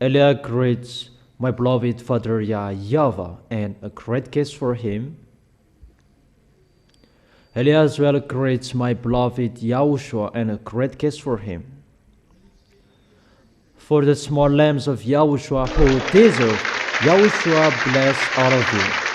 Eliah greets my beloved father YAHVAH, and a great case for him. Eliah as well greets my beloved YAHOSHUA, and a great case for him. For the small lambs of YAHOSHUA who deserve, YAHOSHUA bless all of you.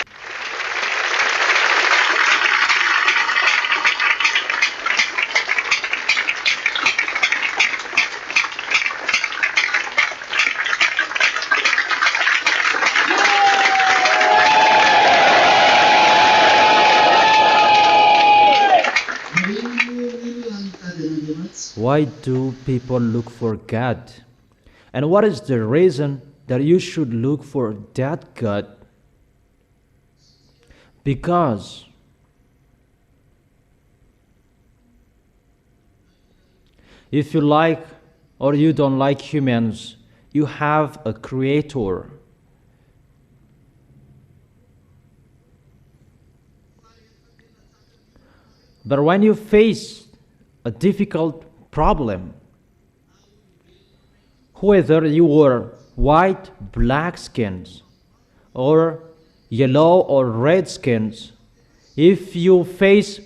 Why do people look for God? And what is the reason that you should look for that God? Because if you like or you don't like humans, you have a creator. But when you face a difficult problem, whether you are white, black skins, or yellow or red skins, if you face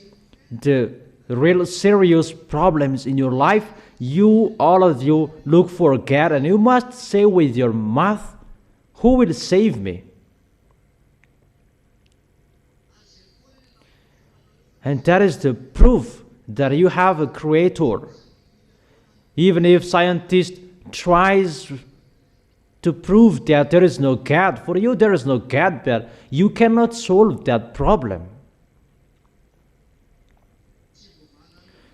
the real serious problems in your life, all of you look for God, and you must say with your mouth, who will save me? And that is the proof that you have a creator. Even if scientists tries to prove that there is no God, for you there is no God, but you cannot solve that problem.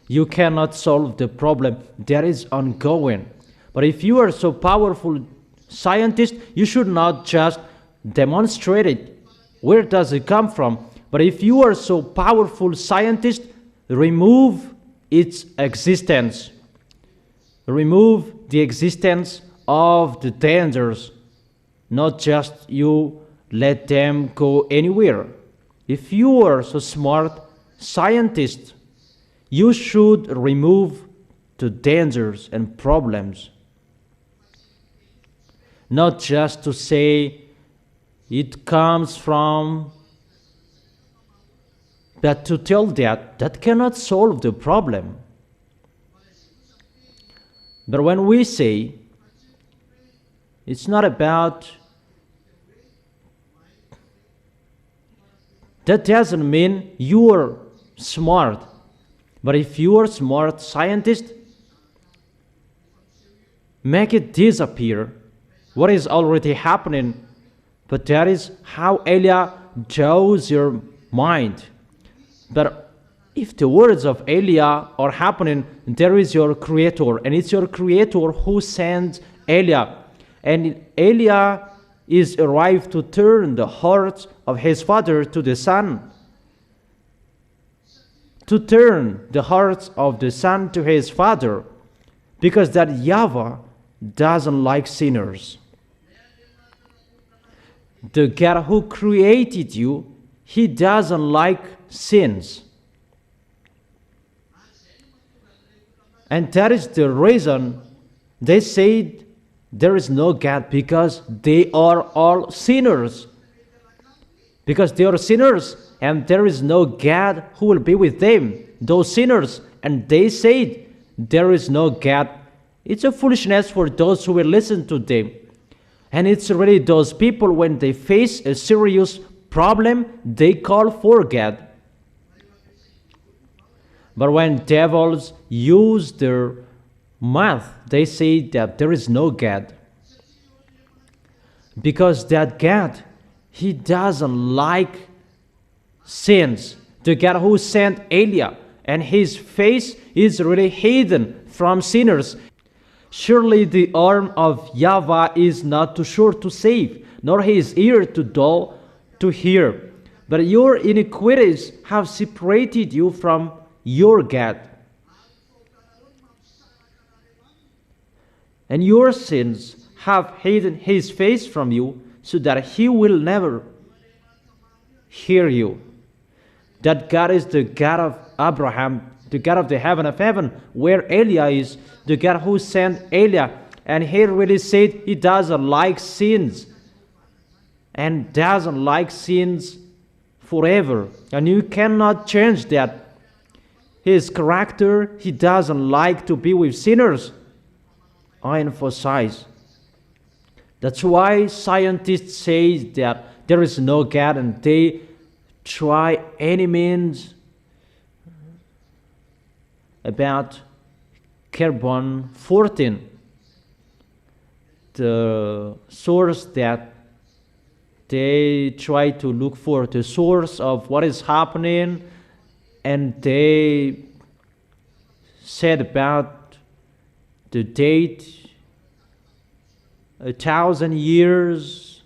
You cannot solve the problem that is ongoing. But if you are so powerful scientist, you should not just demonstrate it. Where does it come from? But if you are so powerful scientist, remove its existence. Remove the existence of the dangers, not just you let them go anywhere. If you are so smart scientist, you should remove the dangers and problems. Not just to say it comes from, but to tell that cannot solve the problem. But when we say it's not about, that doesn't mean you are smart. But if you are smart scientist, make it disappear what is already happening. But that is how Eliah draws your mind. But if the words of Eliah are happening, there is your creator, and it's your creator who sends Eliah. And Eliah is arrived to turn the hearts of his father to the son. To turn the hearts of the son to his father, because that YAHVAH doesn't like sinners. The God who created you, he doesn't like sins. And that is the reason they said there is no God, because they are all sinners. Because they are sinners, and there is no God who will be with them, those sinners. And they said there is no God. It's a foolishness for those who will listen to them. And it's really those people, when they face a serious problem, they call for God. But when devils use their mouth, they say that there is no God. Because that God, he doesn't like sins. The God who sent Eliah, and his face is really hidden from sinners. Surely the arm of YAHVAH is not too short to save, nor his ear too dull to hear. But your iniquities have separated you from your God, and your sins have hidden his face from you, so that he will never hear you. That God is the God of Abraham, the God of the heaven of heaven, where Eliah is, the God who sent Eliah. And he really said he doesn't like sins. And doesn't like sins forever. And you cannot change that. His character, he doesn't like to be with sinners. I emphasize. That's why scientists say that there is no God, and they try any means about carbon-14, the source that they try to look for, the source of what is happening, and they said about the date 1,000 years.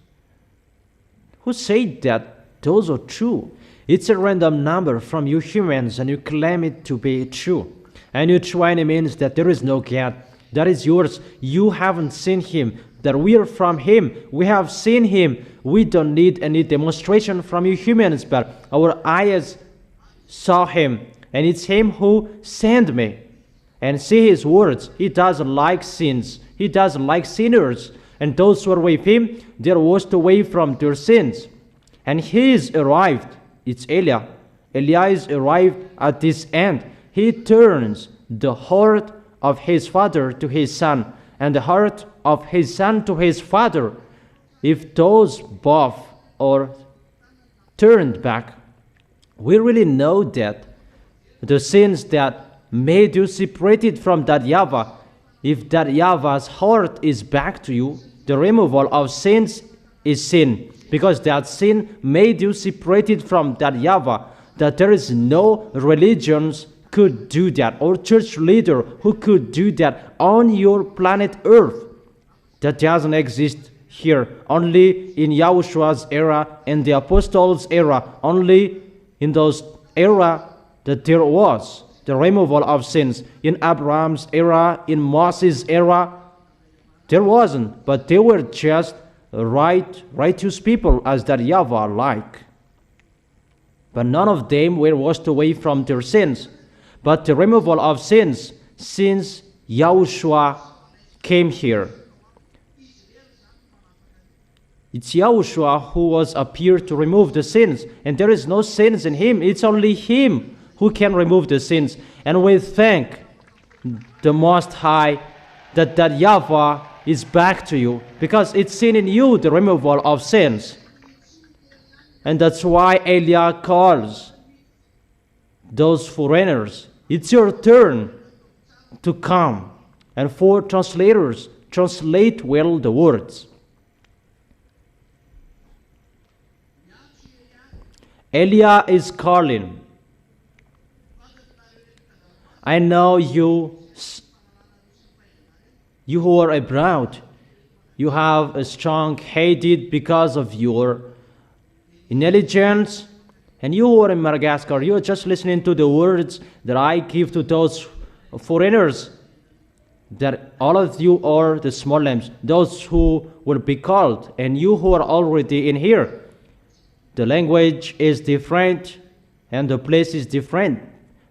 Who said that those are true? It's a random number from you humans, and you claim it to be true. And you try and means that there is no God. That is yours. You haven't seen him. That we are from him. We have seen him. We don't need any demonstration from you humans, but our eyes saw him. And it's him who sent me. And see his words. He doesn't like sins. He doesn't like sinners. And those who are with him, they are washed away from their sins. And he is arrived. It's Eliah. Eliah is arrived at this end. He turns the heart of his father to his son, and the heart of his son to his father. If those both are turned back, we really know that the sins that made you separated from that YAHVAH, if that YAHVAH's heart is back to you, the removal of sins is sin, because that sin made you separated from that YAHVAH, that there is no religions could do that, or church leader who could do that on your planet Earth. That doesn't exist here. Only in Yahoshua's era and the apostles' era, only in those era that there was the removal of sins. In Abraham's era, in Moses' era, there wasn't, but they were just righteous people as that YAHVAH like. But none of them were washed away from their sins. But the removal of sins, since YAHOSHUA came here. It's YAHOSHUA who was appeared to remove the sins. And there is no sins in him. It's only him who can remove the sins. And we thank the Most High that YAHVAH is back to you, because it's seen in you the removal of sins. And that's why Eliah calls those foreigners. It's your turn to come. And for translators, translate well the words. Eliah is calling. I know you who are abroad, you have a strong hatred because of your intelligence. And you who are in Madagascar, you are just listening to the words that I give to those foreigners, that all of you are the small lambs, those who will be called, and you who are already in here. The language is different, and the place is different,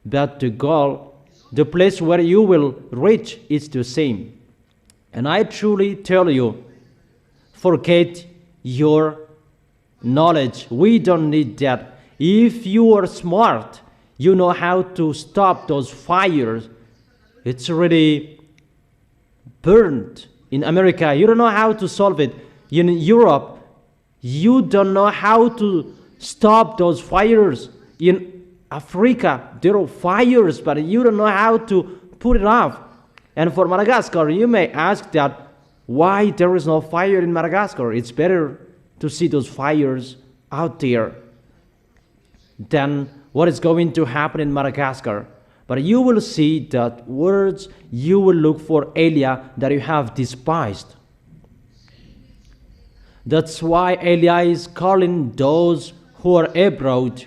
but the goal, the place where you will reach, is the same. And I truly tell you, forget your knowledge. We don't need that. If you are smart, you know how to stop those fires. It's already burned in America. You don't know how to solve it. In Europe, you don't know how to stop those fires. In Africa, there are fires, but you don't know how to put it off. And for Madagascar, you may ask that why there is no fire in Madagascar. It's better to see those fires out there than what is going to happen in Madagascar. But you will see that words you will look for Eliah that you have despised. That's why Eliah is calling those who are abroad.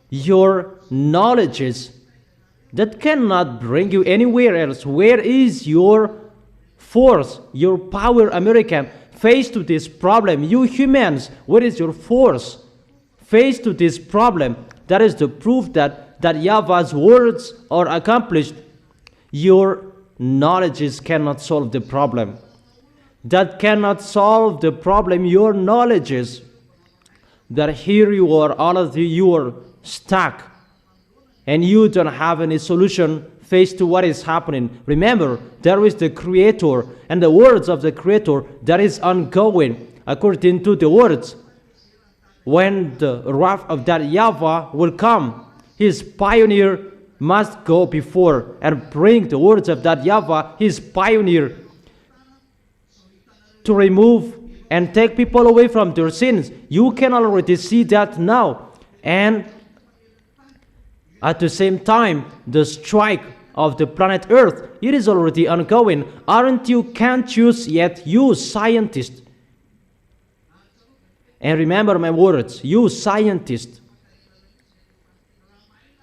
Your knowledges that cannot bring you anywhere else. Where is your force, your power, American? Face to this problem. You humans, where is your force? Face to this problem. That is the proof that YAHVAH's words are accomplished. Your knowledges cannot solve the problem. That cannot solve the problem. Your knowledges, that here you are, all of you are stuck, and you don't have any solution faced to what is happening. Remember, there is the Creator, and the words of the Creator that is ongoing according to the words. When the wrath of that YAHVAH will come, his pioneer must go before and bring the words of that YAHVAH, his pioneer, to remove and take people away from their sins. You can already see that now. And at the same time, the strike of the planet Earth, it is already ongoing. Aren't you conscious yet, you scientists? And remember my words, you scientists.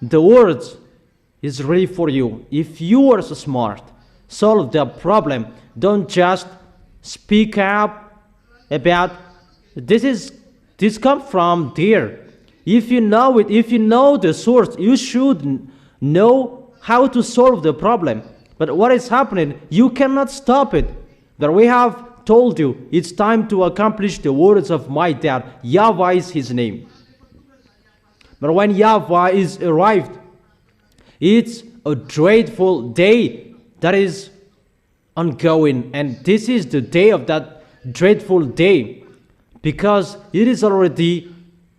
The words is ready for you. If you are so smart, solve the problem. Don't just speak up about this comes from there. If you know it, if you know the source, you should know how to solve the problem. But what is happening? You cannot stop it. That we have told you, it's time to accomplish the words of my dad. YAHVAH is his name. But when YAHVAH is arrived, it's a dreadful day that is ongoing. And this is the day of that dreadful day, because it is already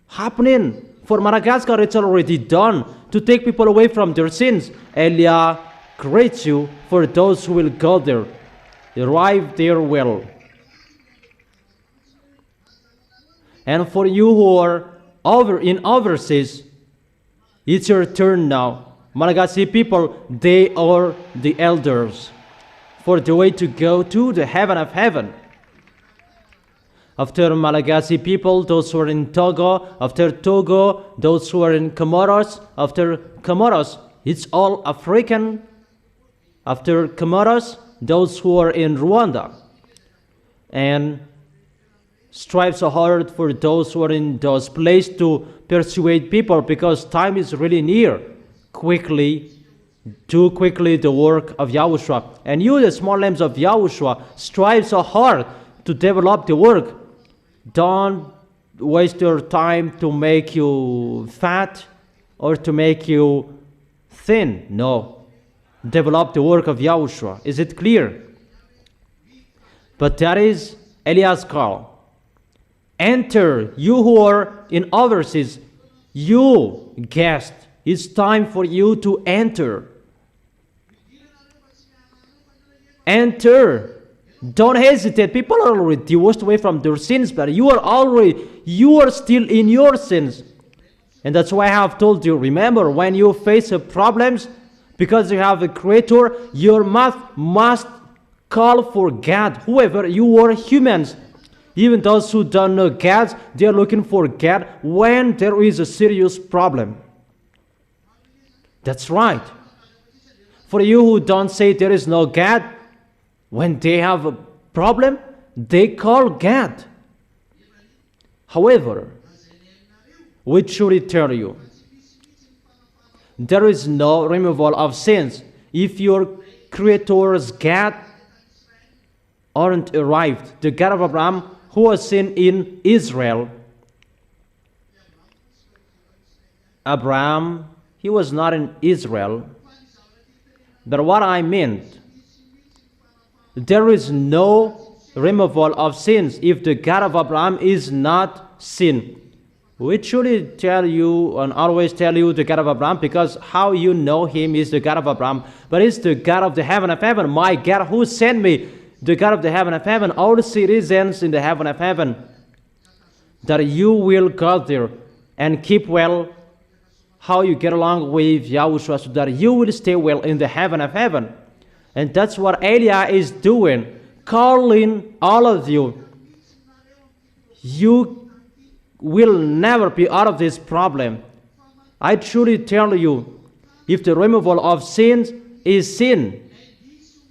happening. For Madagascar, it's already done to take people away from their sins. Elia greets you for those who will go there. Arrive there well. And for you who are in overseas, it's your turn now. Malagasy people, they are the elders for the way to go to the heaven of heaven. After Malagasy people, those who are in Togo. After Togo, those who are in Comoros. After Comoros, it's all African. After Comoros, those who are in Rwanda. And strive so hard for those who are in those places to persuade people, because time is really near. Do quickly the work of YAHOSHUA. And you, the small lambs of YAHOSHUA, strive so hard to develop the work. Don't waste your time to make you fat or to make you thin. No. Develop the work of YAHOSHUA. Is it clear? But that is Eliah's call. Enter, you who are in overseas, you guest. It's time for you to enter. Enter. Don't hesitate. People are already washed away from their sins, but you are still in your sins. And that's why I have told you, remember, when you face problems, because you have a Creator, your mouth must call for God. Whoever you are, humans, even those who don't know God, they are looking for God when there is a serious problem. That's right. For you who don't say there is no God, when they have a problem, they call God. However, we truly tell you, there is no removal of sins if your Creator's God aren't arrived. The God of Abraham, who was seen in Israel. Abraham, he was not in Israel. But what I meant, there is no removal of sins if the God of Abraham is not seen. We truly tell you and always tell you the God of Abraham, because how you know him is the God of Abraham, but it's the God of the heaven of heaven. My God who sent me, the God of the heaven of heaven, all the citizens in the heaven of heaven, that you will go there and keep well how you get along with YAHOSHUA, so that you will stay well in the heaven of heaven. And that's what Eliah is doing, calling all of you. You will never be out of this problem. I truly tell you, if the removal of sins is sin,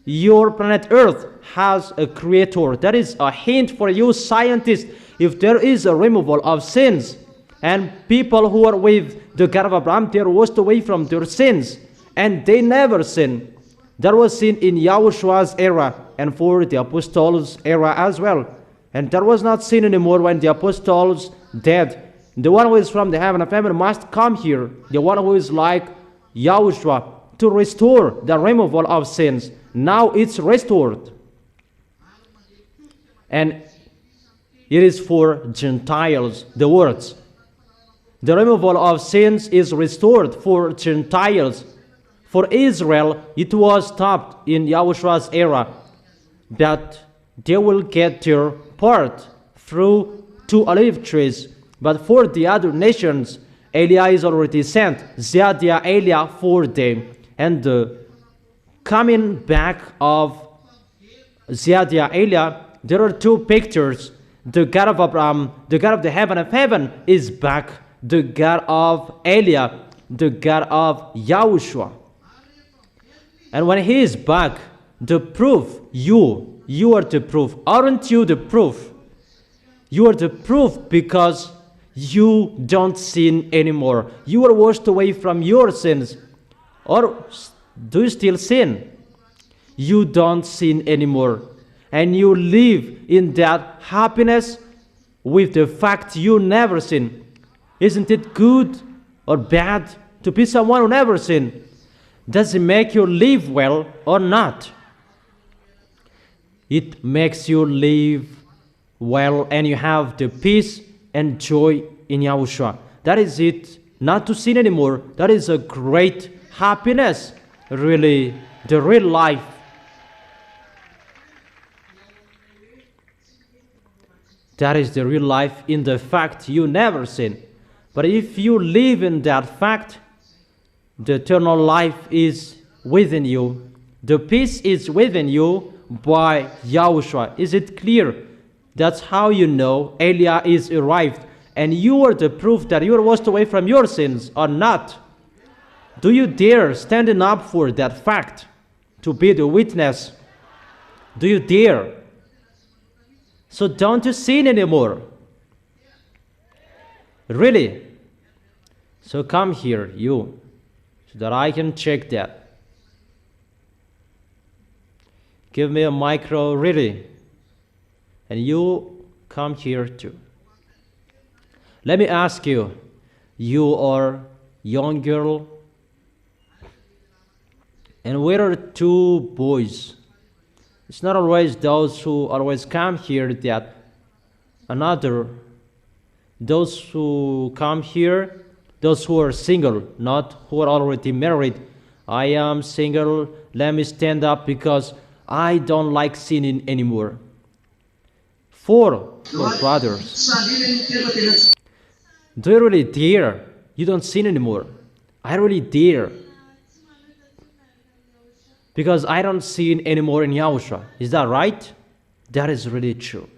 your planet Earth has a Creator. That is a hint for you scientists. If there is a removal of sins, and people who are with the God of Abraham, they are washed away from their sins, and they never sin, That was seen in Yahoshua's era and for the apostles' era as well. And that was not seen anymore when the apostles dead. The one who is from the heaven of heaven must come here. The one who is like Yahushua to restore the removal of sins. Now it's restored. And it is for Gentiles, the words. The removal of sins is restored for Gentiles. For Israel, it was stopped in Yahushua's era, that they will get their part through 2 olive trees. But for the other nations, Eliah is already sent, Ziadia Eliah for them. And the coming back of Ziadia Eliah, there are 2 pictures. The God of Abraham, the God of the heaven of heaven is back. The God of Eliah, the God of Yahushua. And when he is back, the proof, you are the proof. Aren't you the proof? You are the proof because you don't sin anymore. You are washed away from your sins. Or do you still sin? You don't sin anymore. And you live in that happiness with the fact you never sin. Isn't it good or bad to be someone who never sin? Does it make you live well or not? It makes you live well and you have the peace and joy in Yahushua. That is it. Not to sin anymore. That is a great happiness. Really, the real life. That is the real life in the fact you never sin. But if you live in that fact, the eternal life is within you. The peace is within you by Yahushua. Is it clear? That's how you know Eliah is arrived. And you are the proof that you are washed away from your sins or not. Do you dare standing up for that fact to be the witness? Do you dare? So don't you sin anymore. Really? So come here, you, so that I can check that. Give me a micro, really. And you come here too. Let me ask you, you are young girl, and where are 2 boys? It's not always those who always come here that another, those who come here, those who are single, not who are already married. I am single, let me stand up because I don't like sinning anymore. 4 brothers. Do you really dare? You don't sin anymore. I really dare. Because I don't sin anymore in Yahushua. Is that right? That is really true.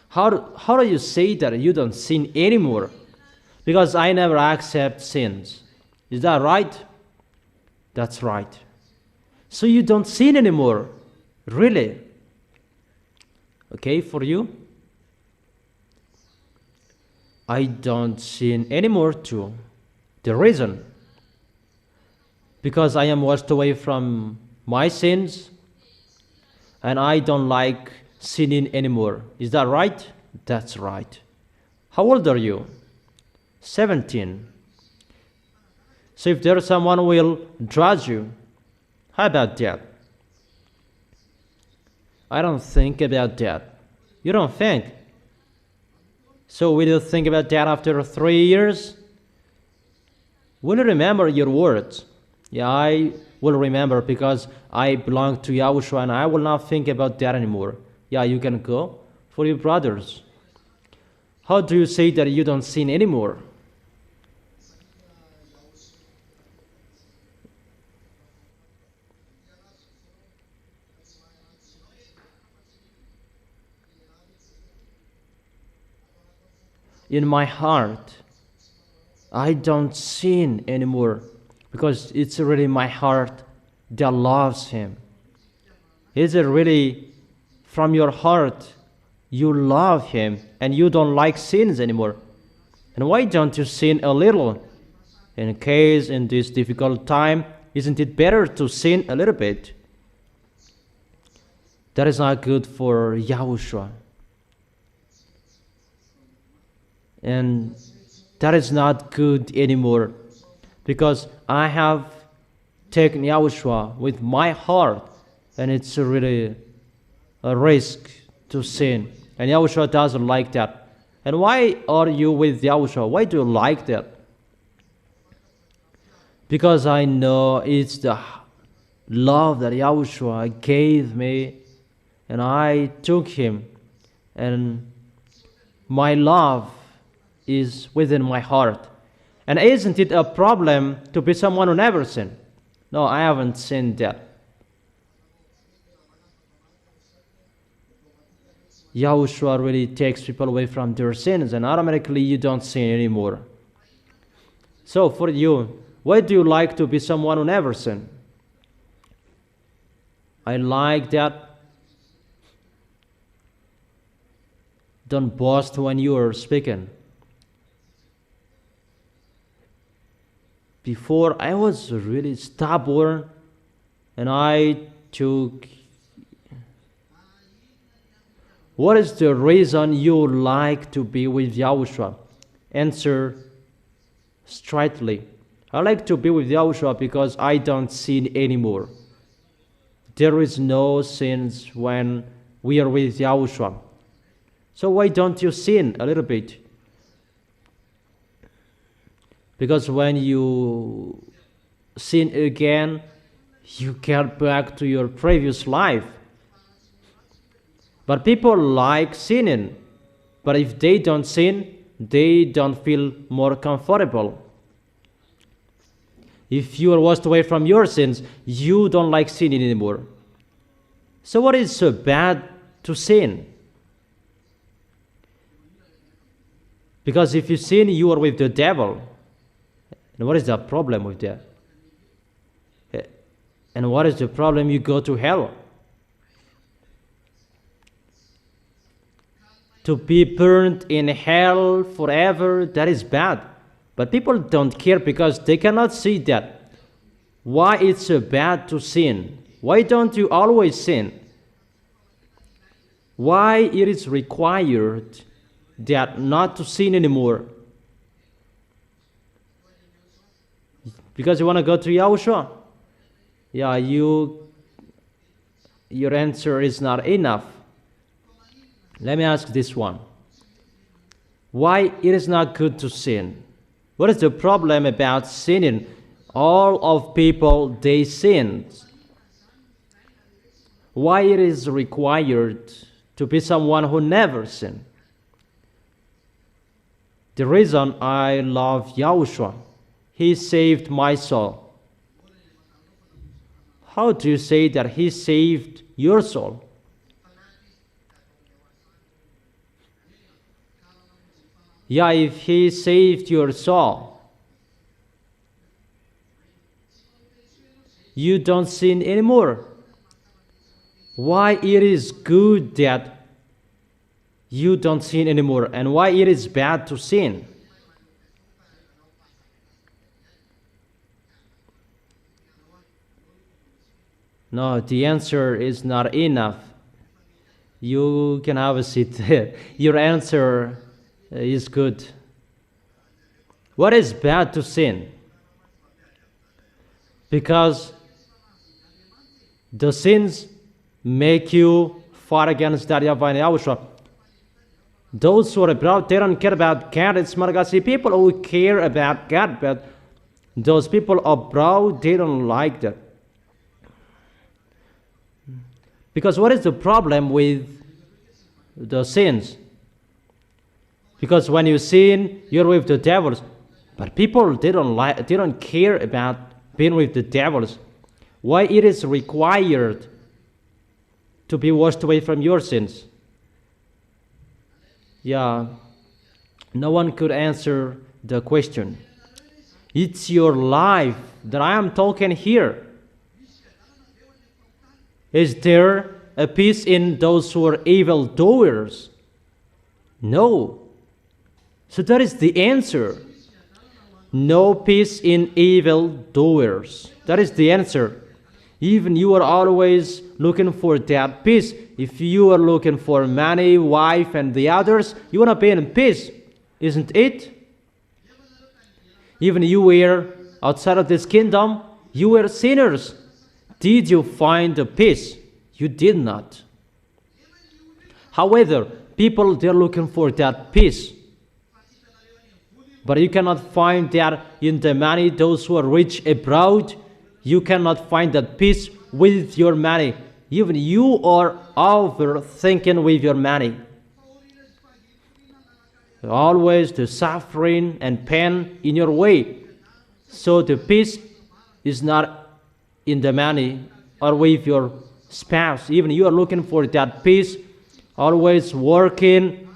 How do you say that you don't sin anymore? Because I never accept sins. Is that right? That's right. So you don't sin anymore. Really? Okay, for you? I don't sin anymore too. The reason? Because I am washed away from my sins and I don't like sinning anymore. Is that right? That's right. How old are you? 17. So if there's someone who will judge you, how about that? I don't think about that. You don't think? So will you think about that after 3 years? Will you remember your words? Yeah, I will remember because I belong to Yahushua and I will not think about that anymore. Yeah, you can go for your brothers. How do you say that you don't sin anymore? In my heart, I don't sin anymore because it's really my heart that loves Him. Is it really from your heart you love Him and you don't like sins anymore? And why don't you sin a little? In case in this difficult time Isn't it better to sin a little bit? That is not good for Yahushua. And that is not good anymore, because I have taken Yahushua with my heart, and it's really a risk to sin. And Yahushua doesn't like that. And why are you with Yahushua? Why do you like that? Because I know it's the love that Yahushua gave me, and I took him, and my love is within my heart. And isn't it a problem to be someone who never sinned? No, I haven't sinned yet. Yahushua really takes people away from their sins, and automatically you don't sin anymore. So for you, why do you like to be someone who never sinned? I like that. Don't boast when you are speaking. Before, I was really stubborn, and I took... What is the reason you like to be with Yahushua? Answer straightly. I like to be with Yahushua because I don't sin anymore. There is no sins when we are with Yahushua. So why don't you sin a little bit? Because when you sin again, you get back to your previous life. But people like sinning. But if they don't sin, they don't feel more comfortable. If you are washed away from your sins, you don't like sinning anymore. So what is so bad to sin? Because if you sin, you are with the devil. And what is the problem with that? And what is the problem? You go to hell. To be burned in hell forever, that is bad. But people don't care because they cannot see that. Why it's so bad to sin? Why don't you always sin? Why it is required that not to sin anymore? Because you want to go to Yahushua? Yeah, your answer is not enough. Let me ask this one. Why it is not good to sin? What is the problem about sinning? All of people, they sin. Why it is required to be someone who never sinned? The reason I love Yahushua, he saved my soul. How do you say that he saved your soul? Yeah, if he saved your soul, you don't sin anymore. Why it is good that you don't sin anymore, and why it is bad to sin? No, the answer is not enough. You can have a seat. Your answer is good. What is bad to sin? Because the sins make you fight against that YAHVAH and YAHOSHUA. Those who are abroad, they don't care about God. It's Malagasy people who care about God, but those people abroad, they don't like that. Because what is the problem with the sins? Because when you sin, you're with the devils. But people, they don't care about being with the devils. Why it is required to be washed away from your sins? Yeah, no one could answer the question. It's your life that I am talking here. Is there a peace in those who are evildoers? No. So that is the answer. no peace in evildoers. That is the answer. Even you are always looking for that peace. If you are looking for money, wife, and the others, you want to be in peace, isn't it? Even you were outside of this kingdom, you were sinners. Did you find the peace? You did not. However, people, they're looking for that peace. But you cannot find that in the money. Those who are rich abroad, you cannot find that peace with your money. Even you are overthinking with your money. Always the suffering and pain in your way. So the peace is not in the money or with your spouse. Even you are looking for that peace, always working,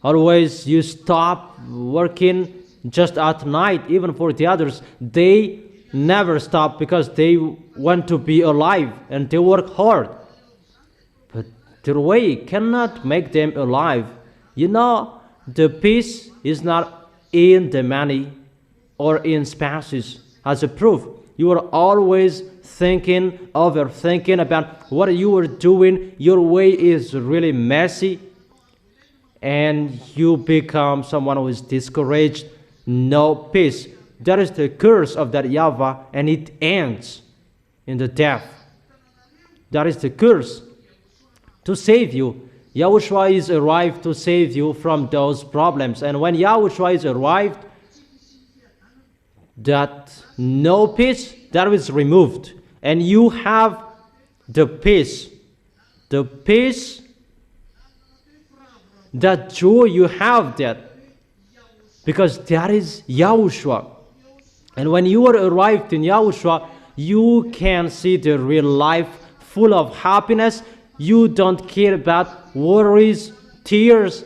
always you stop working just at night. Even for the others, they never stop because they want to be alive and they work hard. But their way cannot make them alive. You know, the peace is not in the money or in spouses. As a proof, you are always thinking, overthinking about what you are doing. Your way is really messy, and you become someone who is discouraged, no peace. That is the curse of that YAHVAH, and it ends in the death. That is the curse to save you. YAHOSHUA is arrived to save you from those problems. And when YAHOSHUA is arrived, that no peace, that is removed. And you have the peace. The peace, that joy, you have that. Because that is YAHOSHUA. And when you are arrived in YAHOSHUA, you can see the real life full of happiness. You don't care about worries, tears,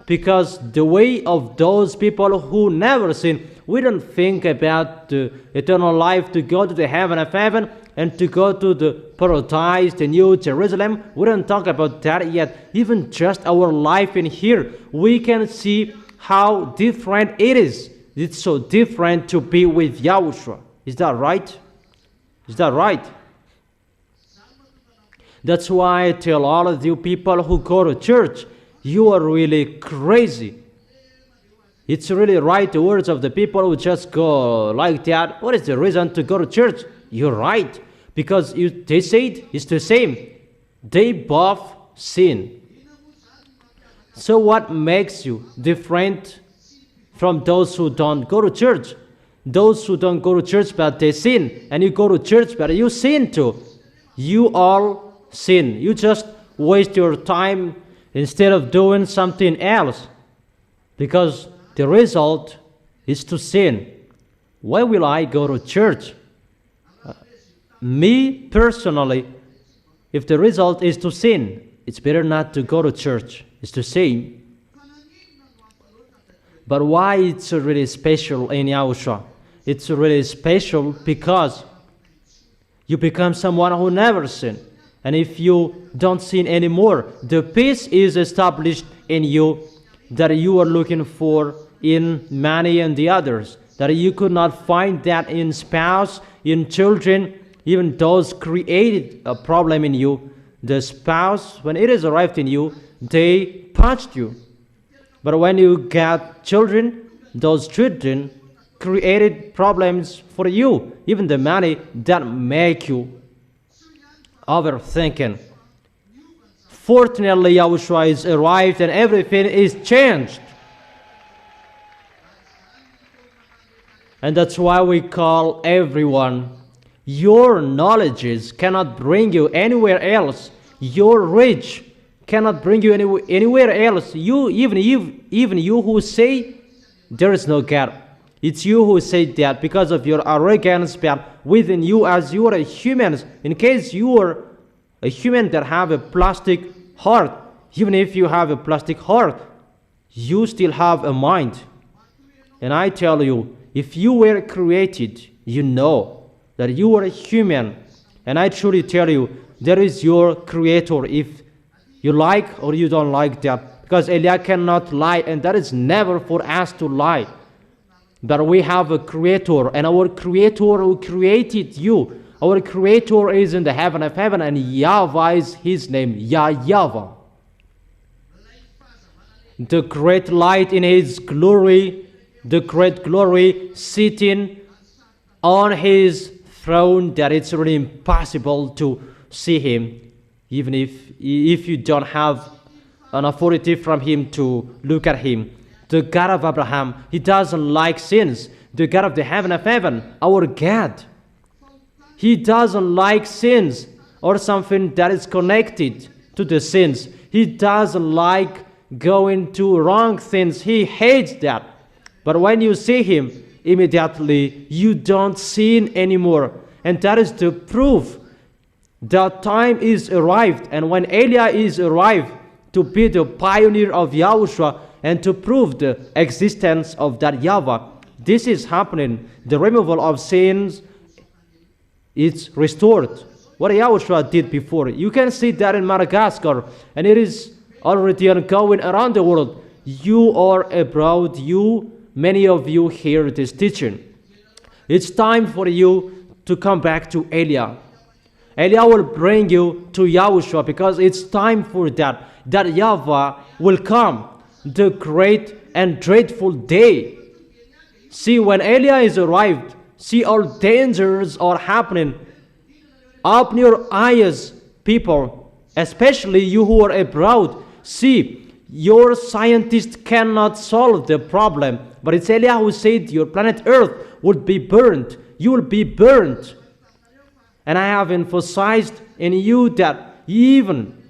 because the way of those people who never sin, we don't think about the eternal life, to go to the heaven of heaven and to go to the paradise, the new Jerusalem. We don't talk about that yet. Even just our life in here, we can see how different it is. It's so different to be with YAHOSHUA. Is that right? Is that right? That's why I tell all of you people who go to church, you are really crazy. It's really right, the words of the people who just go like that. What is the reason to go to church? You're right. Because they say it's the same. They both sin. So what makes you different from those who don't go to church? Those who don't go to church but they sin, and you go to church but you sin too. You all sin. You just waste your time instead of doing something else, because the result is to sin. Why will I go to church? Me personally, if the result is to sin, it's better not to go to church. It's the same. But why it's really special in YAHOSHUA? It's really special because you become someone who never sinned. And if you don't sin anymore, the peace is established in you that you are looking for in money and the others, that you could not find that in spouse, in children. Even those created a problem in you. The spouse, when it is arrived in you, they punched you. But when you got children, those children created problems for you. Even the money that make you overthinking. Fortunately, YAHOSHUA is arrived and everything is changed. And that's why we call everyone, your knowledges cannot bring you anywhere else. Your rich cannot bring you anywhere else. Even you who say there is no God. It's you who say that because of your arrogance, but within you, as you are a human, in case you are a human that have a plastic heart, even if you have a plastic heart, you still have a mind. And I tell you, if you were created, you know that you are a human. And I truly tell you, there is your creator, if you like or you don't like that. Because Eliah cannot lie, and that is never for us to lie. But we have a creator, and our creator who created you. Our creator is in the heaven of heaven, and YAHVAH is his name, YAHVAH. The great light in his glory, the great glory sitting on his throne, that it's really impossible to see him, even if you don't have an authority from him to look at him. The God of Abraham, he doesn't like sins. The God of the heaven of heaven, our God, he doesn't like sins or something that is connected to the sins. He doesn't like going to wrong things. He hates that. But when you see him, immediately you don't sin anymore. And that is the proof that time is arrived. And when Eliah is arrived to be the pioneer of YAHOSHUA and to prove the existence of that YAHVAH, this is happening. The removal of sins is restored. What YAHOSHUA did before. You can see that in Madagascar, and it is already ongoing around the world. You are abroad, many of you hear this teaching. It's time for you to come back to Eliah. Eliah will bring you to YAHOSHUA because it's time for that YAHVAH will come, the great and dreadful day. See, when Eliah is arrived, see all dangers are happening. Open your eyes, people, especially you who are abroad. See, your scientists cannot solve the problem, but it's Eliah who said your planet Earth would be burned. You will be burned. And I have emphasized in you that even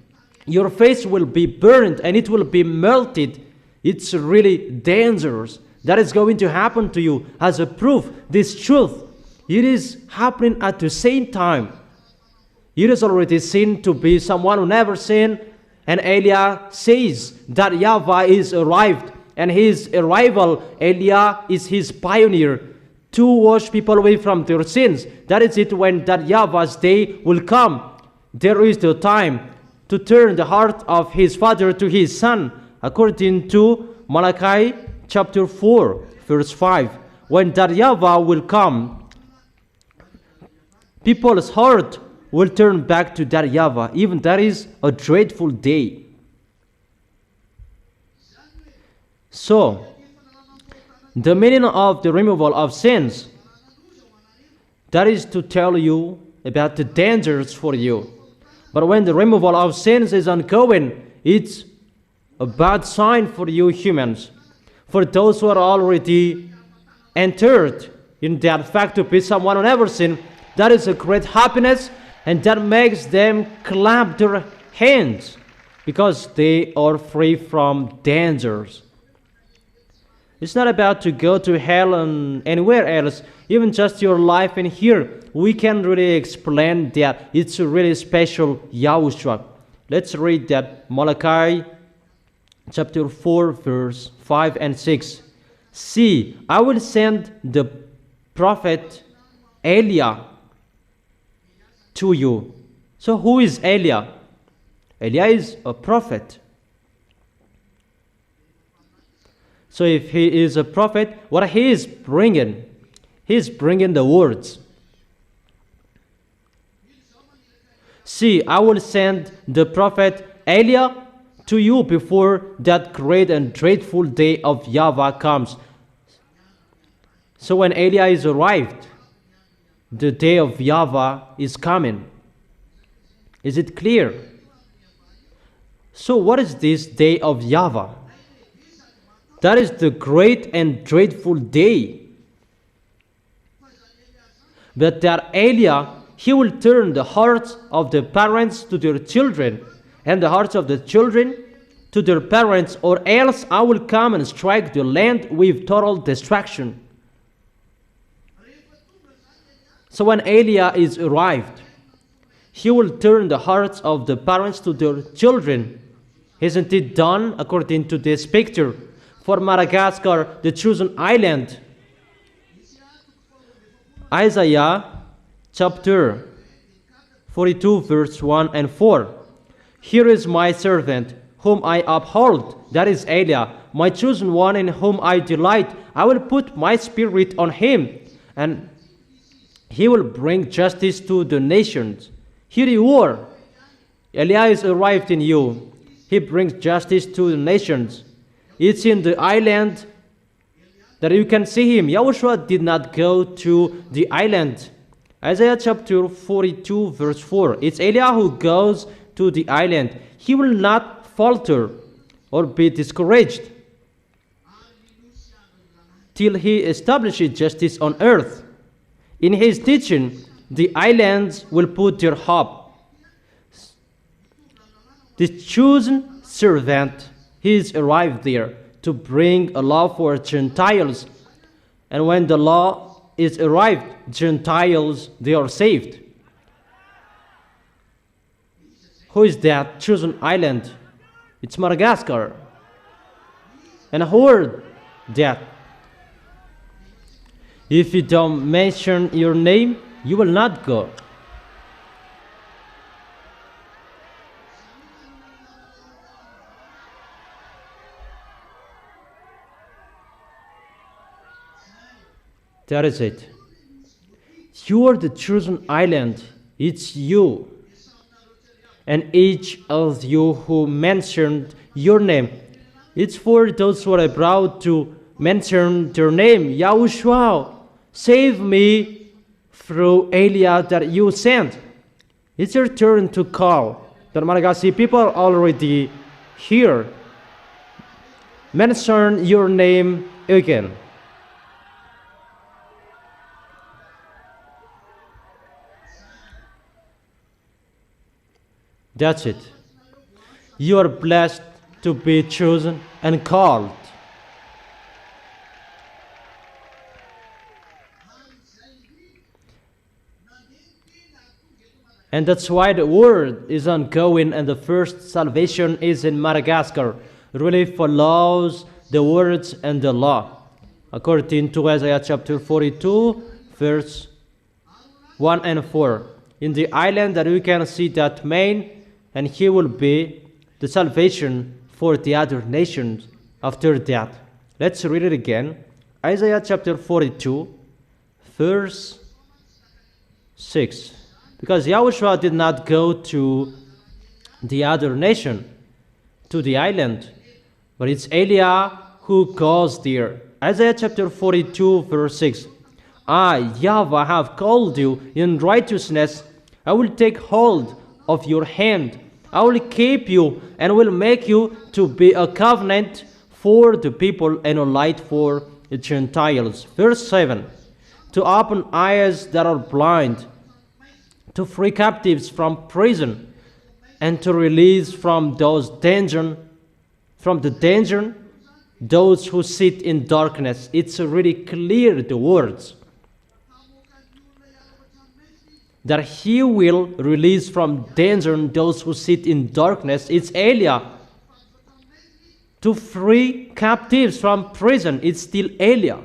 your face will be burned and it will be melted. It's really dangerous. That is going to happen to you as a proof. This truth, it is happening at the same time. It is already seen to be someone who never sinned. And Eliah says that YAHVAH is arrived. And his arrival, Eliah is his pioneer to wash people away from their sins. That is it, when that YAHVAH's day will come. There is the time to turn the heart of his father to his son, according to Malachi chapter 4, verse 5. When that YAHVAH will come, people's heart will turn back to that YAHVAH. Even that is a dreadful day. So, the meaning of the removal of sins, that is to tell you about the dangers for you. But when the removal of sins is ongoing, it's a bad sign for you humans. For those who are already entered in that fact to be someone who never sinned, that is a great happiness, and that makes them clap their hands because they are free from dangers. It's not about to go to hell and anywhere else, even just your life in here. We can really explain that it's a really special YAHOSHUA. Let's read that, Malachi chapter 4, verse 5 and 6. See, I will send the prophet Eliah to you. So who is Eliah? Eliah is a prophet. So if he is a prophet, what he is bringing the words. See, I will send the prophet Eliah to you before that great and dreadful day of YAHVAH comes. So when Eliah is arrived, the day of YAHVAH is coming. Is it clear? So what is this day of YAHVAH? That is the great and dreadful day. But that Eliah, he will turn the hearts of the parents to their children, and the hearts of the children to their parents, or else I will come and strike the land with total destruction. So when Eliah is arrived, he will turn the hearts of the parents to their children. Isn't it done according to this picture? For Madagascar, the chosen island. Isaiah chapter 42, verse 1 and 4. Here is my servant, whom I uphold, that is Eliah, my chosen one in whom I delight. I will put my spirit on him, and he will bring justice to the nations. Here you are. Elias arrived in you. He brings justice to the nations. It's in the island that you can see him. Yahushua did not go to the island. Isaiah chapter 42 verse 4. It's Eliah who goes to the island. He will not falter or be discouraged till he establishes justice on earth. In his teaching, the islands will put their hope. The chosen servant, he is arrived there to bring a law for Gentiles. And when the law is arrived, Gentiles, they are saved. Who is that chosen island? It's Madagascar. And who are that? If you don't mention your name, you will not go. That is it. You are the chosen island. It's you. And each of you who mentioned your name, it's for those who are proud to mention their name. Yahushua, save me through Eliah that you sent. It's your turn to call. The Malagasy people are already here. Mention your name again. That's it. You are blessed to be chosen and called. And that's why the word is ongoing, and the first salvation is in Madagascar. It really follows the words and the law. According to Isaiah chapter 42, verse 1 and 4. In the island that we can see that man, and he will be the salvation for the other nations after that. Let's read it again. Isaiah chapter 42, verse 6. Because Yahushua did not go to the other nation, to the island, but it's Eliah who goes there. Isaiah chapter 42, verse 6. I, YAHVAH, have called you in righteousness. I will take hold of your hand. I will keep you and will make you to be a covenant for the people and a light for the Gentiles. Verse 7. To open eyes that are blind, to free captives from prison, and to release from the danger those who sit in darkness. It's really clear, the words, that he will release from danger those who sit in darkness. It's Eliah. To free captives from prison, it's still Eliah.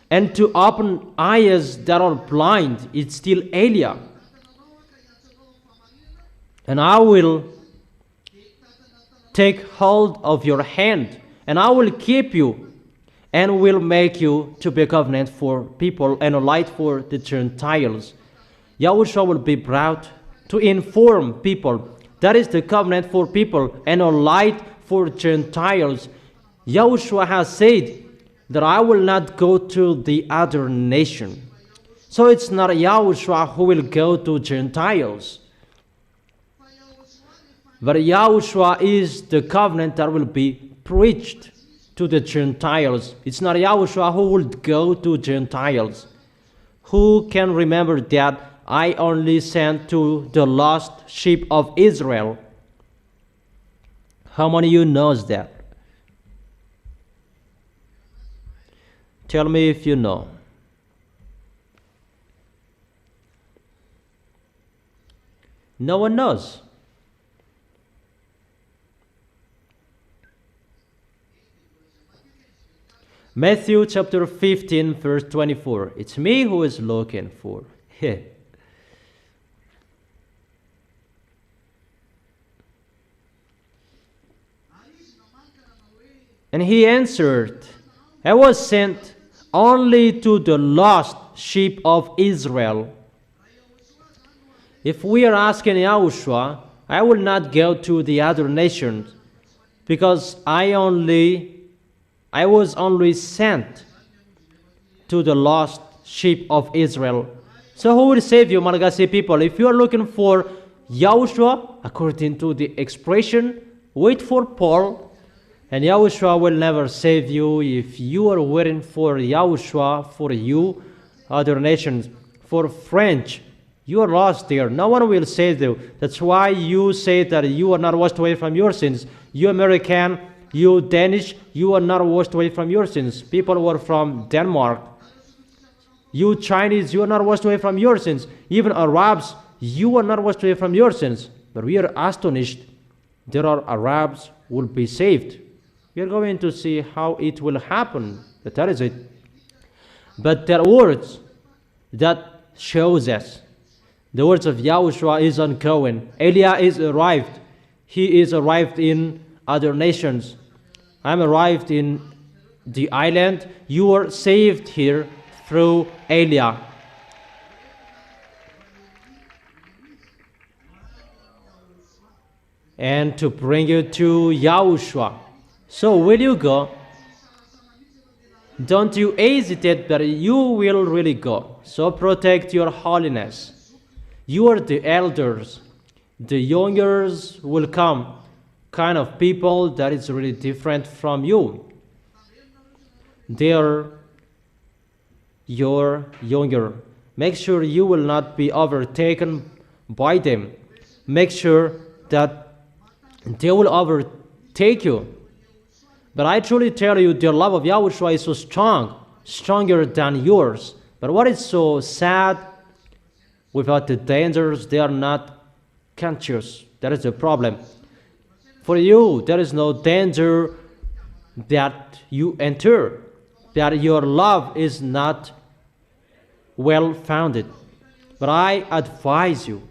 And to open eyes that are blind, it's still Eliah. And I will take hold of your hand, and I will keep you, and will make you to be a covenant for people and a light for the Gentiles. Yahushua will be proud to inform people. That is the covenant for people and a light for Gentiles. Yahushua has said that I will not go to the other nation. So it's not Yahushua who will go to Gentiles, but Yahushua is the covenant that will be preached to the Gentiles. It's not Yahushua who will go to Gentiles. Who can remember that I only sent to the lost sheep of Israel? How many of you knows that? Tell me if you know. No one knows. Matthew chapter 15, verse 24. It's me who is looking for. And he answered, I was sent only to the lost sheep of Israel. If we are asking Yahushua, I will not go to the other nations, because I was only sent to the lost sheep of Israel. So who will save you, Malagasy people? If you are looking for Yahushua, according to the expression, wait for Paul, and Yahushua will never save you. If you are waiting for Yahushua, for you, other nations, for French, you are lost there. No one will save you. That's why you say that you are not washed away from your sins. You American, you Danish, you are not washed away from your sins. People who are from Denmark, you Chinese, you are not washed away from your sins. Even Arabs, you are not washed away from your sins. But we are astonished. There are Arabs who will be saved. We are going to see how it will happen. But that is it. But there are words that shows us. The words of Yahushua is ongoing. Elia is arrived. He is arrived in other nations. I'm arrived in the island. You are saved here through Elia. And to bring you to Yahushua. So will you go? Don't you hesitate, but you will really go. So protect your holiness. You are the elders. The youngers will come. Kind of people that is really different from you. They are your younger. Make sure you will not be overtaken by them. Make sure that they will overtake you. But I truly tell you, the love of Yahushua is so strong, stronger than yours. But what is so sad, without the dangers, they are not conscious. That is the problem. For you, there is no danger that you enter, that your love is not well-founded. But I advise you,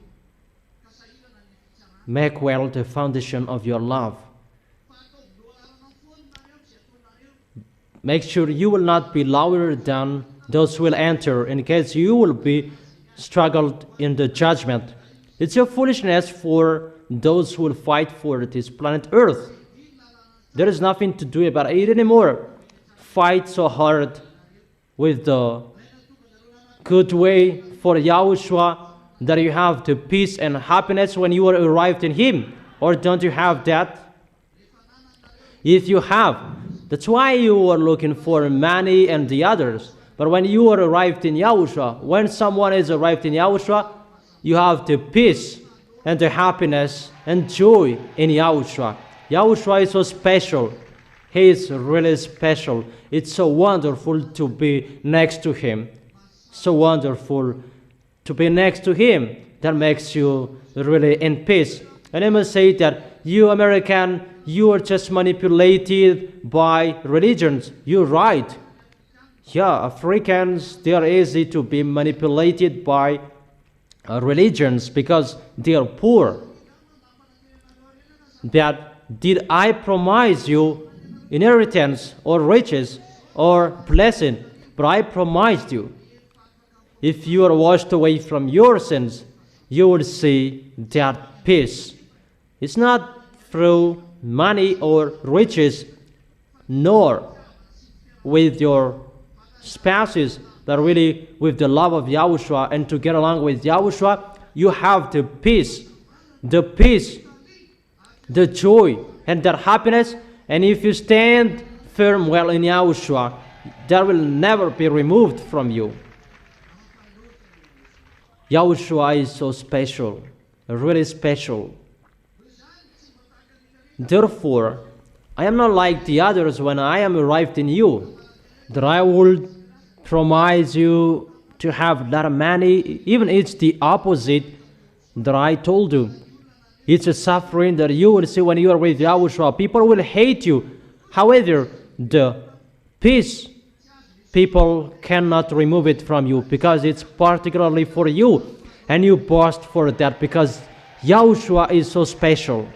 make well the foundation of your love. Make sure you will not be lower than those who will enter, in case you will be struggled in the judgment. It's your foolishness for those who will fight for this planet Earth. There is nothing to do about it anymore. Fight so hard with the good way for Yahushua that you have the peace and happiness when you are arrived in Him. Or don't you have that? If you have, that's why you are looking for money and the others. But when you are arrived in Yahushua, when someone is arrived in Yahushua, you have the peace and the happiness and joy in Yahushua. Yahushua is so special. He is really special. It's so wonderful to be next to Him. So wonderful to be next to Him. That makes you really in peace. And I must say that you American, you are just manipulated by religions. You're right. Yeah, Africans, they are easy to be manipulated by religions because they are poor. That did I promise you inheritance or riches or blessing? But I promised you, if you are washed away from your sins, you will see that peace. It's not through money or riches, nor with your spouses, but really with the love of Yahushua, and to get along with Yahushua, you have the peace, the joy, and that happiness. And if you stand firm well in Yahushua, that will never be removed from you. Yahushua is so special, really special. Therefore, I am not like the others when I am arrived in you, that I will promise you to have a lot of money. Even it's the opposite that I told you. It's a suffering that you will see when you are with Yahushua. People will hate you. However, the peace, people cannot remove it from you because it's particularly for you. And you boast for that because Yahushua is so special.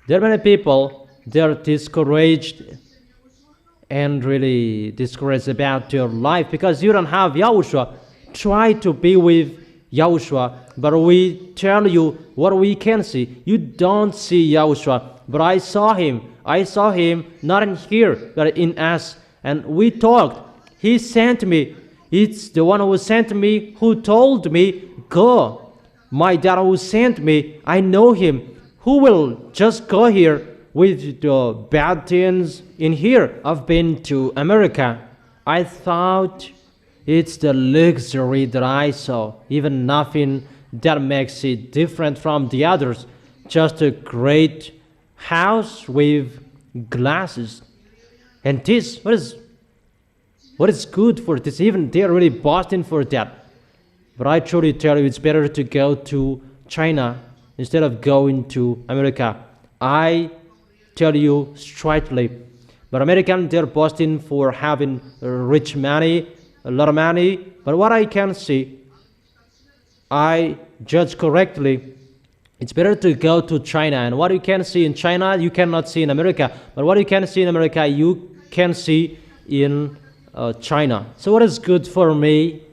There are many people they're discouraged and really discouraged about your life because you don't have Yahushua. Try to be with Yahushua, but we tell you what we can see. You don't see Yahushua, but I saw him. I saw him not in here, but in us. And we talked. He sent me. It's the one who sent me who told me, go. My dad who sent me, I know him. Who will just go here with the bad things in here? I've been to America. I thought it's the luxury that I saw. Even nothing that makes it different from the others. Just a great house with glasses. And this, what is good for this? Even they're really boasting for that. But I truly tell you, it's better to go to China instead of going to America. I tell you straightly. But Americans, they're boasting for having rich money, a lot of money. But what I can see, I judge correctly. It's better to go to China. And what you can see in China, you cannot see in America. But what you can see in America, you can see in China. So what is good for me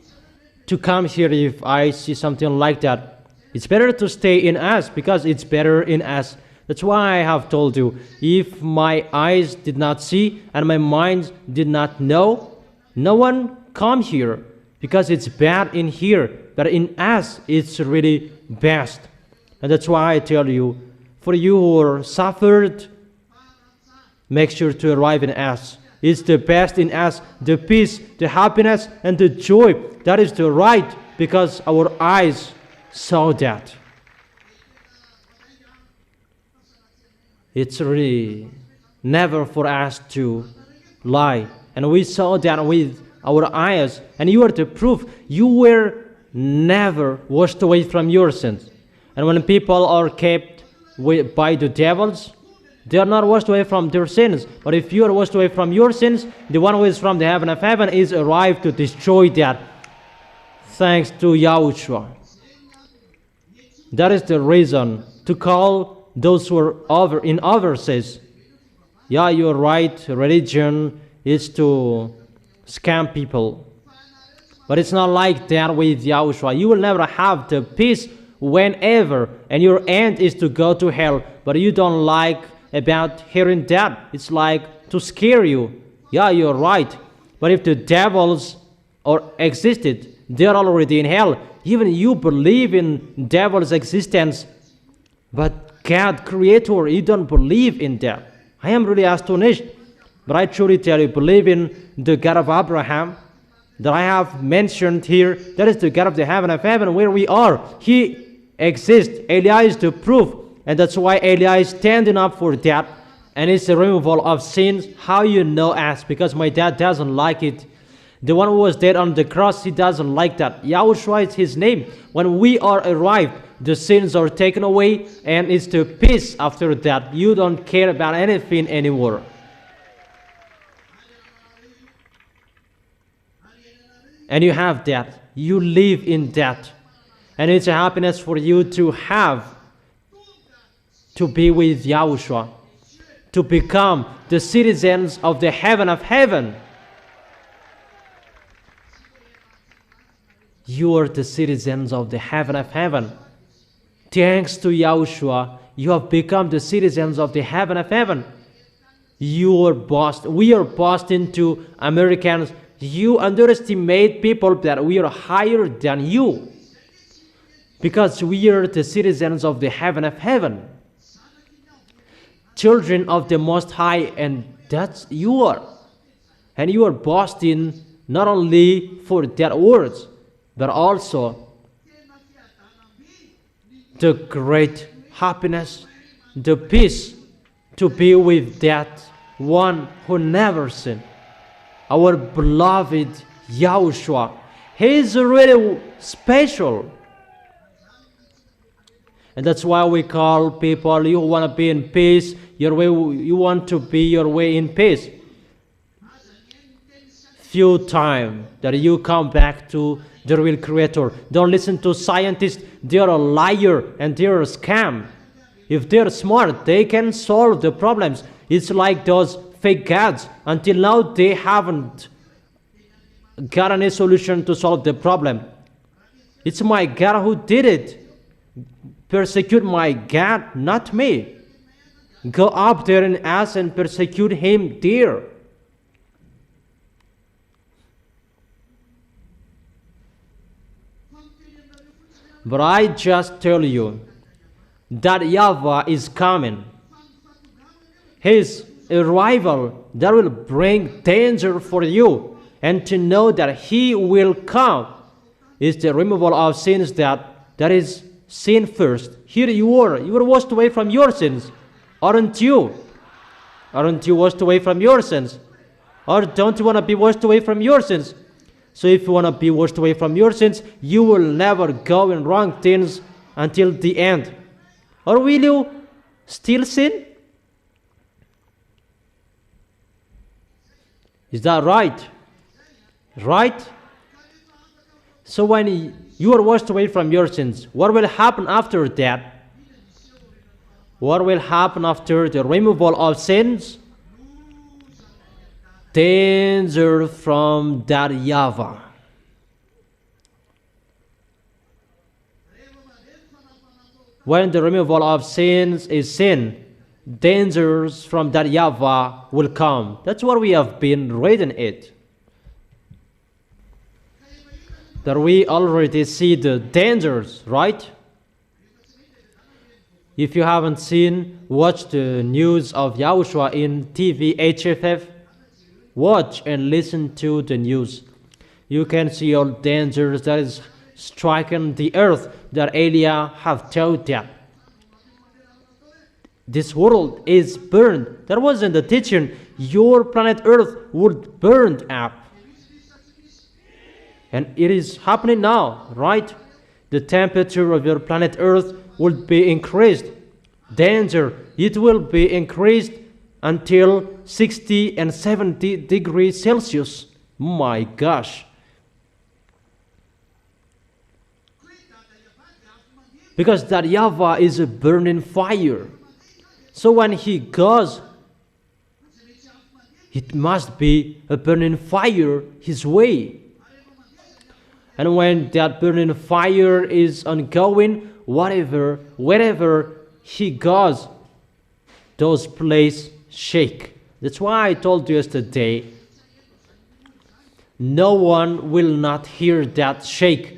to come here if I see something like that? It's better to stay in us because it's better in us. That's why I have told you, if my eyes did not see and my mind did not know, no one come here because it's bad in here. But in us, it's really best. And that's why I tell you, for you who are suffered, make sure to arrive in us. It's the best in us, the peace, the happiness, and the joy. That is the right, because our eyes saw that. It's really never for us to lie. And we saw that with our eyes. And you are the proof. You were never washed away from your sins. And when people are kept by the devils, they are not washed away from their sins. But if you are washed away from your sins, the one who is from the heaven of heaven is arrived to destroy that. Thanks to Yahushua. That is the reason to call those who are over in overseas. Yeah, you're right. Religion is to scam people. But it's not like that with Yahushua. You will never have the peace whenever, and your end is to go to hell. But you don't like about hearing that. It's like to scare you. Yeah, you're right. But if the devils existed, they're already in hell. Even you believe in devil's existence, but God, Creator, you don't believe in that. I am really astonished. But I truly tell you, believe in the God of Abraham that I have mentioned here. That is the God of the heaven of heaven where we are. He exists. Eliah is the proof. And that's why Eliah is standing up for that. And it's the removal of sins. How you know us? Because my dad doesn't like it. The one who was dead on the cross, he doesn't like that. Yahushua is his name. When we are arrived, the sins are taken away. And it's the peace after that. You don't care about anything anymore. And you have that. You live in that. And it's a happiness for you to have, to be with Yahushua, to become the citizens of the heaven of heaven. You are the citizens of the heaven of heaven. Thanks to Yahushua, you have become the citizens of the heaven of heaven. You are bossed. We are bossed into Americans. You underestimate people that we are higher than you. Because we are the citizens of the heaven of heaven. Children of the Most High, and that's you are. And you are boasting not only for that words, but also the great happiness, the peace to be with that one who never sinned. Our beloved Yahushua. He is really special. And that's why we call people, you want to be in peace, your way, you want to be your way in peace. Few time that you come back to the real Creator. Don't listen to scientists. They are a liar and they are a scam. If they are smart, they can solve the problems. It's like those fake gods. Until now, they haven't got any solution to solve the problem. It's my God who did it. Persecute my God, not me. Go up there and ask and persecute him there. But I just tell you that YAHVAH is coming. His arrival that will bring danger for you, and to know that he will come is the removal of sins that is sin first. Here you were washed away from your sins, aren't you? Aren't you washed away from your sins? Or don't you want to be washed away from your sins? So if you want to be washed away from your sins, you will never go in wrong things until the end. Or will you still sin? Is that right? Right? So when you are washed away from your sins, what will happen after that? What will happen after the removal of sins? Danger from that YAHVAH. When the removal of sins is sin, dangers from that YAHVAH will come. That's what we have been reading it. That we already see the dangers, right? If you haven't seen, watch the news of YAHOSHUA in TV HFF. Watch and listen to the news. You can see all dangers that is striking the earth that Elia have told that. This world is burned. That wasn't the teaching. Your planet Earth would burn up. And it is happening now, right? The temperature of your planet Earth will be increased. Danger, it will be increased until 60 and 70 degrees Celsius. My gosh. Because that YAHVAH is a burning fire. So when he goes, it must be a burning fire his way. And when that burning fire is ongoing, wherever he goes, those places shake. That's why I told you yesterday, no one will not hear that shake.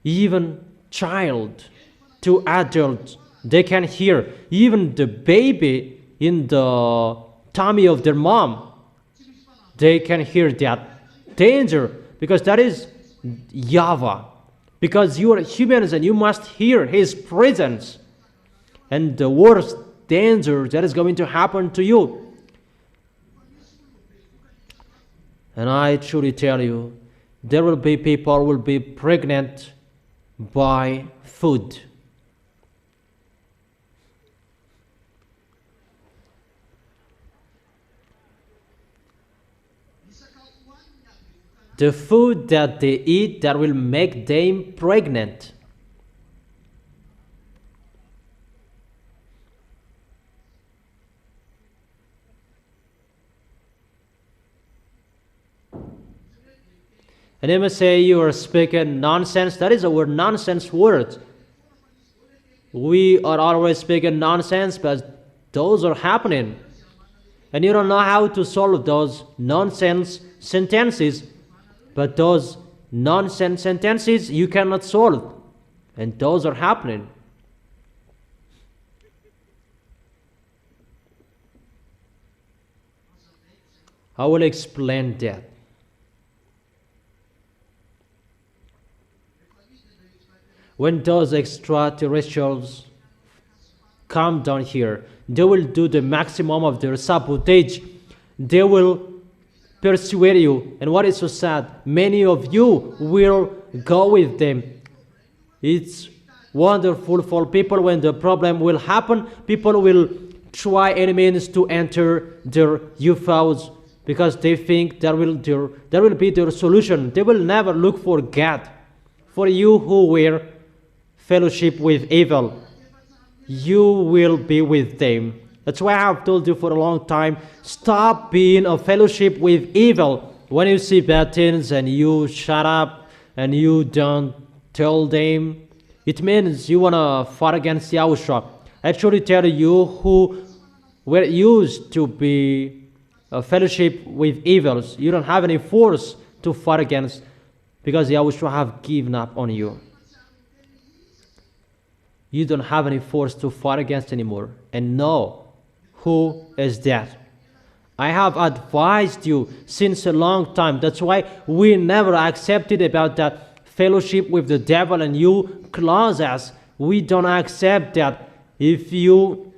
Even child to adult, they can hear. Even the baby in the tummy of their mom, they can hear that danger, because that is YAHVAH. Because you are humans and you must hear his presence. And the worst danger that is going to happen to you. And I truly tell you, there will be people who will be pregnant by food. The food that they eat that will make them pregnant. And they may say you are speaking nonsense. That is our nonsense word. We are always speaking nonsense, but those are happening. And you don't know how to solve those nonsense sentences. But those nonsense sentences you cannot solve. And those are happening. I will explain that. When those extraterrestrials come down here, they will do the maximum of their sabotage. They will persuade you. And what is so sad, many of you will go with them. It's wonderful for people when the problem will happen. People will try any means to enter their UFOs because they think that will be their solution. They will never look for God. For you who were fellowship with evil, you will be with them. That's why I have told you for a long time, stop being a fellowship with evil. When you see bad things and you shut up and you don't tell them, it means you want to fight against YAHOSHUA. Actually tell you who were used to be a fellowship with evils. You don't have any force to fight against because YAHOSHUA have given up on you. You don't have any force to fight against anymore. And know who is that. I have advised you since a long time. That's why we never accepted about that fellowship with the devil and you close us. We don't accept that. If you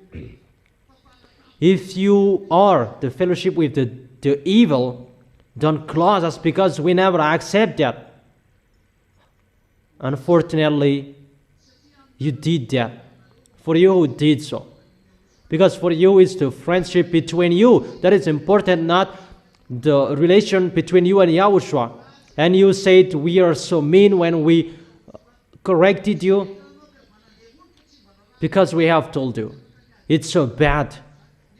are the fellowship with the evil, don't close us because we never accept that. Unfortunately, you did that. For you who did so. Because for you it's the friendship between you that is important, not the relation between you and YAHOSHUA. And you said we are so mean when we corrected you. Because we have told you. It's so bad.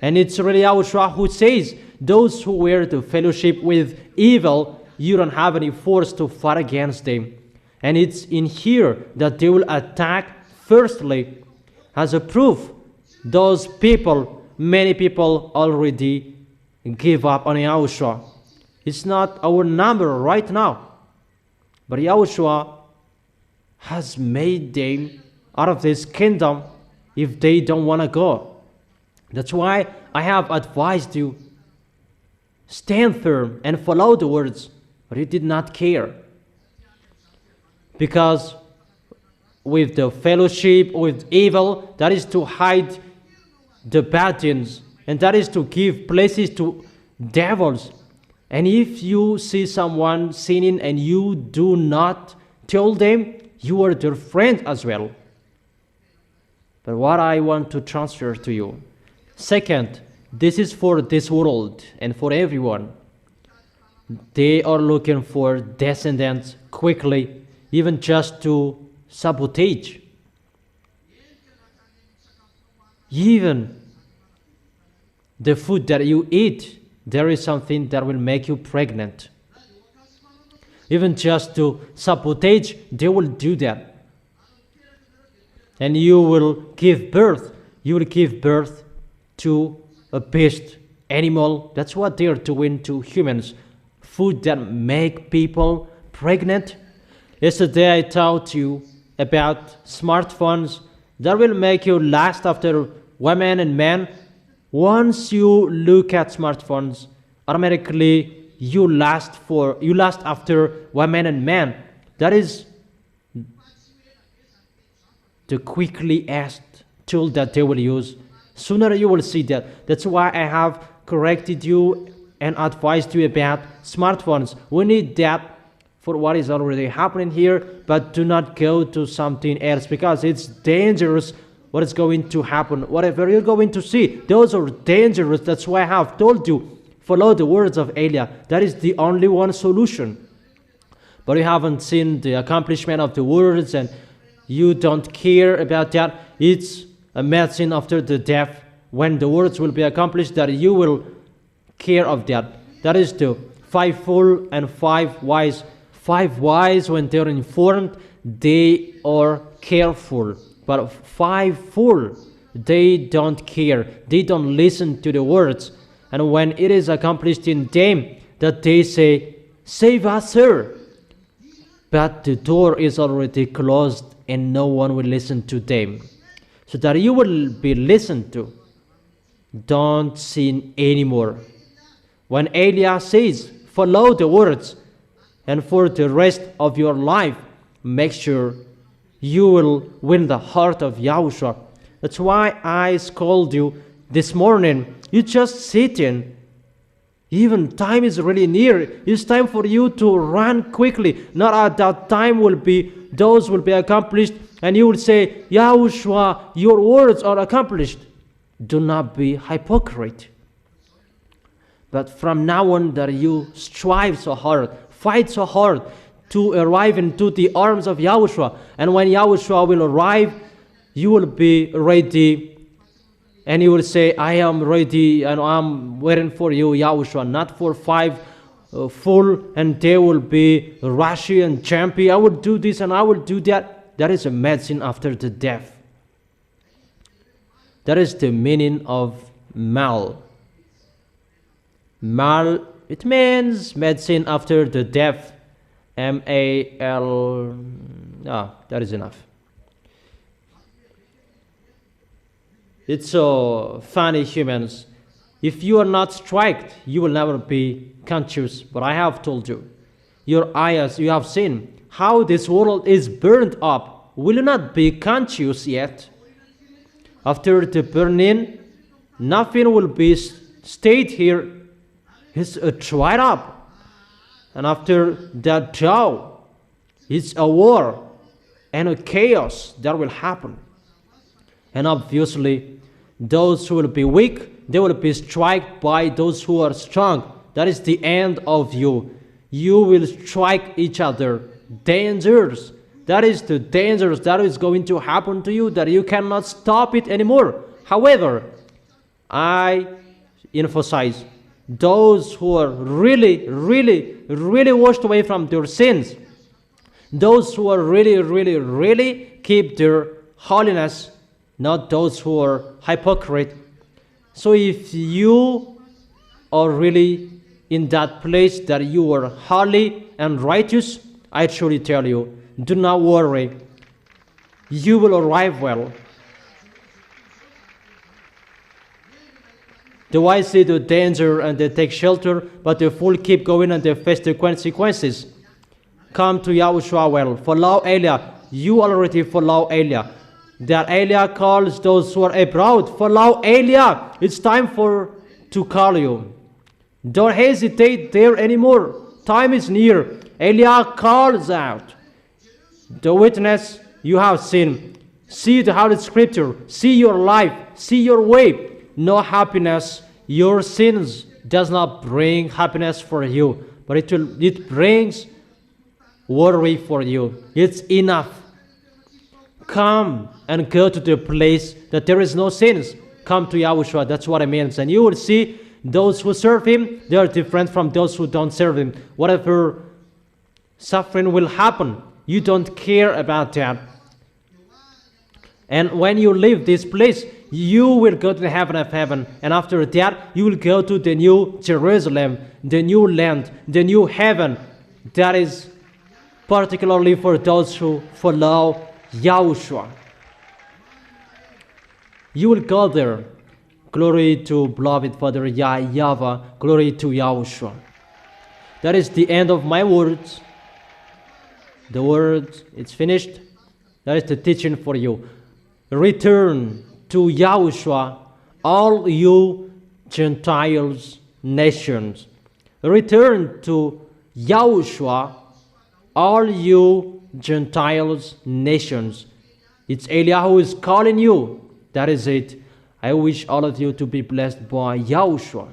And it's really YAHOSHUA who says, those who wear the fellowship with evil, you don't have any force to fight against them. And it's in here that they will attack firstly. As a proof, those people, many people already give up on YAHOSHUA. It's not our number right now. But YAHOSHUA has made them out of this kingdom if they don't want to go. That's why I have advised you, stand firm and follow the words, but you did not care. Because with the fellowship with evil, that is to hide the bad things, and that is to give places to devils. And if you see someone sinning and you do not tell them, you are their friend as well. But what I want to transfer to you. Second, this is for this world and for everyone. They are looking for descendants quickly, even just to sabotage. Even the food that you eat, there is something that will make you pregnant. Even just to sabotage, they will do that. And you will give birth. You will give birth to a beast, animal. That's what they are doing to humans. Food that make people pregnant. Yesterday I taught you about smartphones that will make you last after women and men. Once you look at smartphones, automatically you last after women and men. That is the quickly asked tool that they will use. Sooner you will see that. That's why I have corrected you and advised you about smartphones. We need that for what is already happening here, but do not go to something else because it's dangerous what is going to happen. Whatever you're going to see, those are dangerous. That's why I have told you, follow the words of Elia. That is the only one solution. But you haven't seen the accomplishment of the words and you don't care about that. It's a medicine after the death when the words will be accomplished that you will care of that. That is the 5 fool and 5 wise. 5 wise, when they're informed, they are careful. But 5 fool, they don't care. They don't listen to the words. And when it is accomplished in them, that they say, save us, sir. But the door is already closed and no one will listen to them. So that you will be listened to. Don't sin anymore. When Elia says, follow the words, and for the rest of your life, make sure you will win the heart of YAHOSHUA. That's why I scold you this morning. You just sit in. Even time is really near. It's time for you to run quickly. Not at that time those will be accomplished, and you will say, YAHOSHUA, your words are accomplished. Do not be hypocrite. But from now on that you strive so hard, fight so hard to arrive into the arms of YAHOSHUA. And when YAHOSHUA will arrive, you will be ready And you will say, I am ready and I'm waiting for you, Yahushua, not for 5 full, and they will be rushy and jumpy. I will do this and I will do that. That is a medicine after the death. That is the meaning of mal. Mal, it means medicine after the death. M-A-L. That is enough. It's so funny, humans. If you are not striked, you will never be conscious. But I have told you, your eyes, you have seen how this world is burned up. Will you not be conscious yet? After the burning, nothing will be stayed here. It's dried up. And after that joy, it's a war and a chaos that will happen. And obviously, those who will be weak, they will be struck by those who are strong. That is the end of you. You will strike each other. Dangers. That is the dangers that is going to happen to you, that you cannot stop it anymore. However, I emphasize, those who are really washed away from their sins, those who are really keep their holiness, not those who are hypocrite. So if you are really in that place that you are holy and righteous, I truly tell you, do not worry. You will arrive well. The wise see the danger and they take shelter, but the fool keep going and they face the consequences. Come to Yahushua well. Follow Elia. You already follow Elia. That Elia calls those who are abroad. Follow Elia. It's time to call you. Don't hesitate there anymore. Time is near. Elia calls out. The witness you have seen. See the Holy Scripture. See your life. See your way. No happiness. Your sins does not bring happiness for you, but it brings worry for you. It's enough. Come and go to the place that there is no sins. Come to Yahushua. That's what it means. And you will see those who serve Him, they are different from those who don't serve Him. Whatever suffering will happen, you don't care about that. And when you leave this place, you will go to the heaven of heaven. And after that, you will go to the new Jerusalem, the new land, the new heaven. That is particularly for those who follow Yahushua. You will go there. Glory to beloved Father YAHVAH. Glory to Yahushua. That is the end of my words. The word, it's finished. That is the teaching for you. Return to Yahushua, all you Gentiles, nations. Return to Yahushua, all you Gentiles, nations. It's Elia who is calling you. That is it. I wish all of you to be blessed by Yahushua.